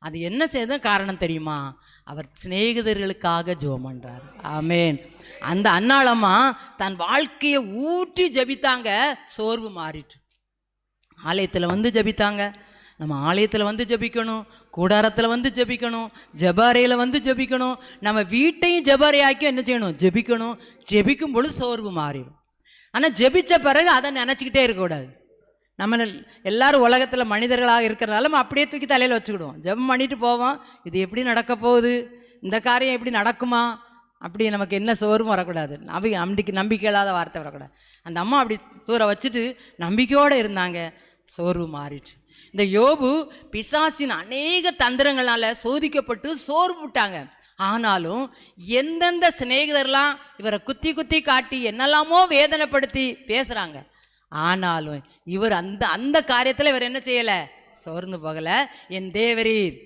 அது என்ன செய்த காரணம் தெரியுமா? அவர் சிநேகிதர்களுக்காக ஜெபம் பண்றார். ஆமேன். அந்த அன்னாளம்மா தன் வாழ்க்கையை ஊற்றி ஜெபித்தாங்க, சோர்வு மாறிட்டு. ஆலயத்தில் வந்து ஜெபித்தாங்க. நம்ம ஆலயத்தில் வந்து ஜெபிக்கணும், கூடாரத்தில் வந்து ஜெபிக்கணும், ஜெபாரையில் வந்து ஜெபிக்கணும், நம்ம வீட்டையும் ஜெபாரையாக்கி என்ன செய்யணும்? ஜெபிக்கணும். ஜெபிக்கும் பொழுது சோர்வு மாறிடும். ஆனால் ஜெபித்த பிறகு அதை நினச்சிக்கிட்டே இருக்கக்கூடாது. நம்ம எல்லாரும் உலகத்தில் மனிதர்களாக இருக்கிறனால நம்ம அப்படியே தூக்கி தலையில் வச்சுக்கிடுவோம். ஜெபம் பண்ணிட்டு போவோம், இது எப்படி நடக்க போகுது, இந்த காரியம் எப்படி நடக்குமா, அப்படி நமக்கு என்ன சோர்வும் வரக்கூடாது. நம்பிக்கை இல்லாத வார்த்தை வரக்கூடாது. அந்த அம்மா அப்படி தூர வச்சுட்டு நம்பிக்கையோடு இருந்தாங்க, சோர்வு மாறிட்டு. இந்த யோபு பிசாசின் அநேக தந்திரங்களால் சோதிக்கப்பட்டு சோர்வு விட்டாங்க. ஆனாலும் எந்தெந்த சிநேகிதர்லாம் இவரை குத்தி குத்தி காட்டி என்னெல்லாமோ வேதனைப்படுத்தி பேசுகிறாங்க, ஆனாலும் இவர் அந்த காரியத்தில் இவர் என்ன செய்யலை? சோர்ந்து போகலை. என் தேவரீர்